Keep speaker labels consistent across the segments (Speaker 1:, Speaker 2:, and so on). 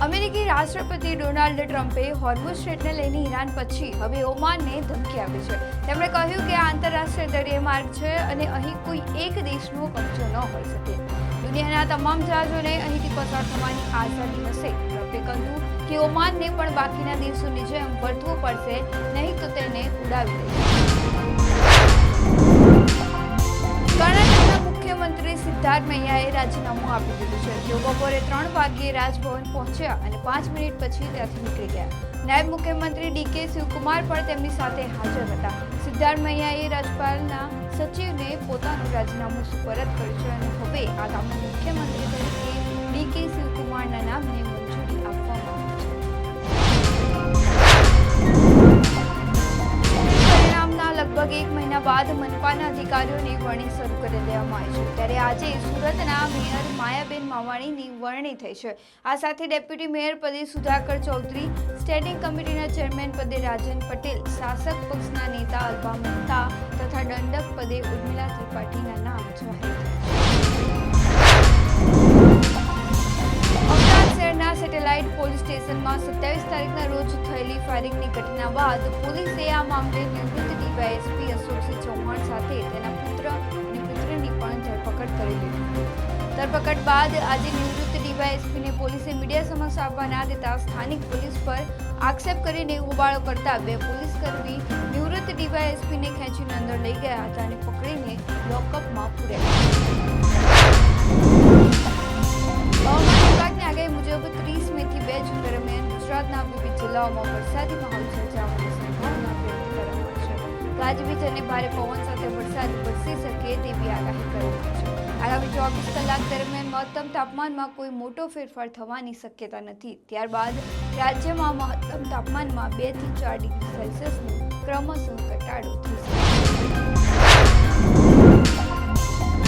Speaker 1: અમેરિકી રાષ્ટ્રપતિ ડોનાલ્ડ ટ્રમ્પે હોર્મુઝ સ્ટ્રેટને લઈને ઈરાન પછી હવે ઓમાનને ધમકી આપી છે. તેમણે કહ્યું કે આ આંતરરાષ્ટ્રીય દરિયાઈ માર્ગ છે અને અહીં કોઈ એક દેશનો કબજો ન હોઈ શકે. દુનિયાના તમામ જહાજોને અહીંથી પસાર થવાની આઝાદી હશે. ટ્રમ્પે કહ્યું કે ઓમાનને પણ બાકીના દેશોની જેમ વર્તવું પડશે, નહીં તો તેને ઉડાવી દેશે. કર્ણાટકના મુખ્યમંત્રી સિદ્ધાર્થ મૈયાએ રાજીનામું આપી દીધું છે. તેઓ બપોરે 3 વાગ્યે રાજભવન પહોંચ્યા અને 5 મિનિટ પછી ત્યાંથી નીકળી ગયા. નાયબ મુખ્યમંત્રી ડીકે શિવકુમાર પણ તેમની સાથે હાજર હતા. સિદ્ધાર્થ મૈયાએ રાજ્યપાલના સચિવને પોતાનું રાજીનામું સુપરત કર્યું છે અને હવે આગામી મુખ્યમંત્રી તરીકે ડીકે શિવકુમારના નામને મંજૂરી આપવામાં આવી છે. લગભગ 1 મહિના બાદ મનપાના અધિકારીઓની વરણી શરૂ કરી દેવામાં આવી છે. ત્યારે આજે સુરતના મેયર માયાબેન માવાણીની વરણી થઈ છે. આ સાથે ડેપ્યુટી મેયર પદે સુધાકર ચૌધરી, સ્ટેન્ડિંગ કમિટીના ચેરમેન પદે રાજન પટેલ, શાસક પક્ષના નેતા અલ્પા મહેતા તથા દંડક પદે ઉર્મિલા ત્રિપાઠીના નામ જાહેર થયા. સેટેલાઇટ પોલીસ સ્ટેશનમાં 27 તારીખના રોજ થયેલી ફાયરિંગની ઘટના બાદ પોલીસે આ મામલે નિવૃત્ત ડીવાયએસપી અશોકસિંહ ચૌહાણ સાથે તેના પુત્ર અને પુત્રની પણ ધરપકડ કરી લીધી. ધરપકડ બાદ આજે નિવૃત્ત ડીવાયએસપીને પોલીસે મીડિયા સમક્ષ આવવા ના દેતા સ્થાનિક પોલીસ પર આક્ષેપ કરીને હોબાળો કરતા 2 પોલીસકર્મી નિવૃત્ત ડીવાયએસપીને ખેંચીને અંદર લઈ ગયા હતા અને પકડીને લોકઅપમાં પૂર્યા. આગાહી મુજબ 30 મેથી 2 જૂન દરમિયાન ગુજરાતના વિવિધ જિલ્લાઓમાં વરસાદી માહોલ સર્જાવાની સંભાવના વ્યક્ત કરવામાં છે. ગાજવીજ અને ભારે પવન સાથે વરસાદ વરસી શકે તેવી આગાહી કરવામાં છે. આગામી 24 કલાક દરમિયાન મહત્તમ તાપમાનમાં કોઈ મોટો ફેરફાર થવાની શક્યતા નથી. ત્યારબાદ રાજ્યમાં મહત્તમ તાપમાનમાં 2 થી 4 ડિગ્રી સેલ્સિયસનો ક્રમશઃ ઘટાડો થઈ શકે.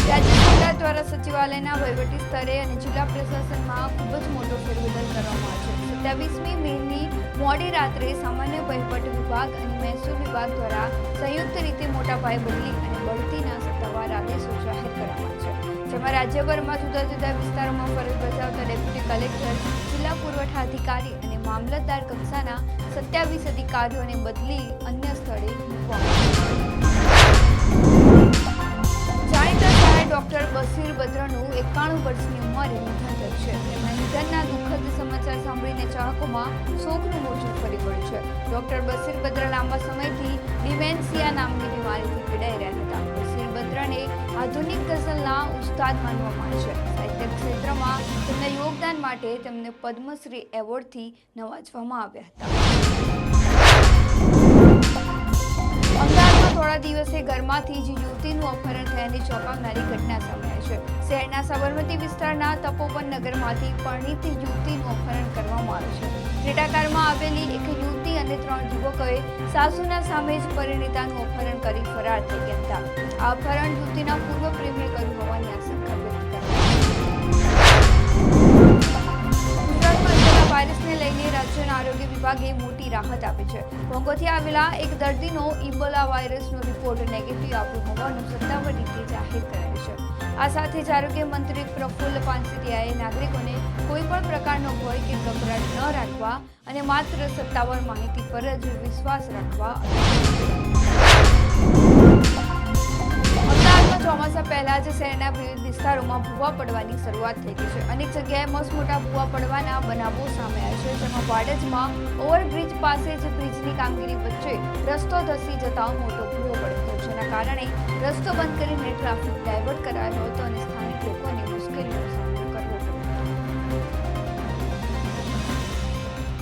Speaker 1: રાજ્ય સરકાર દ્વારા સચિવાલયના વહીવટી સ્તરે અને જિલ્લા પ્રશાસનમાં ખૂબ જ મોટો ફેરબદલ કરવામાં આવ્યો છે. 27મી મેની મોડી રાત્રે સામાન્ય વહીવટ વિભાગ અને મહેસૂલ વિભાગ દ્વારા સંયુક્ત રીતે મોટા પાયે બદલી અને બઢતીના સત્તાવાર આદેશો જાહેર કરવામાં છે. જેમાં રાજ્યભરમાં જુદા જુદા વિસ્તારોમાં ફરજ બજાવતા ડેપ્યુટી કલેક્ટર, જિલ્લા પુરવઠા અધિકારી અને મામલતદાર કક્ષાના 27 અધિકારીઓને બદલી અન્ય સ્થળે મૂકવામાં ડોક્ટર બશીર બદ્રનું 91 વર્ષની ઉંમરે નિધન થયું છે. તેમના નિધનના દુઃખદ સમાચાર સાંભળીને ચાહકોમાં શોકનું મોજું ફરી પડ્યું છે. ડોક્ટર બશીર બદ્ર લાંબા સમયથી ડિમેન્શિયા નામની બીમારીથી પીડાઈ રહ્યા હતા. બશીર બદ્રને આધુનિક ગઝલના ઉસ્તાદ માનવામાં આવે છે. સાહિત્ય ક્ષેત્રમાં તેમના યોગદાન માટે તેમને પદ્મશ્રી એવોર્ડથી નવાજવામાં આવ્યા હતા. અમદાવાદમાં થોડા દિવસે ઘરમાંથી જ યુવતીનું અપહરણ થયાની ચોંકાવનારી ઘટના સામે આવી છે. શહેરના સાબરમતી વિસ્તારના તપોવન નગરમાંથી પરિણીત યુવતીનું અપહરણ કરવામાં આવ્યું છે. ક્રેટાકારમાં આવેલી એક યુવતી અને 3 યુવકોએ સાસુના સામે જ પરિણીતાનું અપહરણ કરી ફરાર થઈ ગયા હતા. આ અપહરણ યુવતીના પૂર્વ પ્રેમીએ કર્યું હોવાની આશંકા વ્યક્ત વાયરસને લઈને રાજ્યના આરોગ્ય વિભાગે મોટી રાહત આપી છે. કોંગોથી આવેલા એક દર્દીનો ઇબોલા વાયરસનો રિપોર્ટ નેગેટિવ આવ્યો હોવાનું સત્તાવાર રીતે જાહેર કરાયું છે. આ સાથે જ આરોગ્ય મંત્રી પ્રફુલ્લ પાનસેરિયાએ નાગરિકોને કોઈપણ પ્રકારનો ભય કે ગભરાટ ન રાખવા અને માત્ર સત્તાવાર માહિતી પર જ વિશ્વાસ રાખવા ચોમાસા પહેલા જ શહેરના વિવિધ વિસ્તારોમાં ભૂવા પડવાની શરૂઆત થઈ ગઈ છે. અનેક જગ્યાએ મસમોટા ભૂવા પડવાના બનાવો સામે આવ્યા છે. જેમાં વાડજમાં ઓવરબ્રિજ પાસે જ બ્રિજની કામગીરી વચ્ચે રસ્તો ધસી જતા મોટો ભૂવો પડ્યો હતો, જેના કારણે રસ્તો બંધ કરીને ટ્રાફિક ડાયવર્ટ કરાયો હતો અને સ્થાનિક લોકોને મુશ્કેલી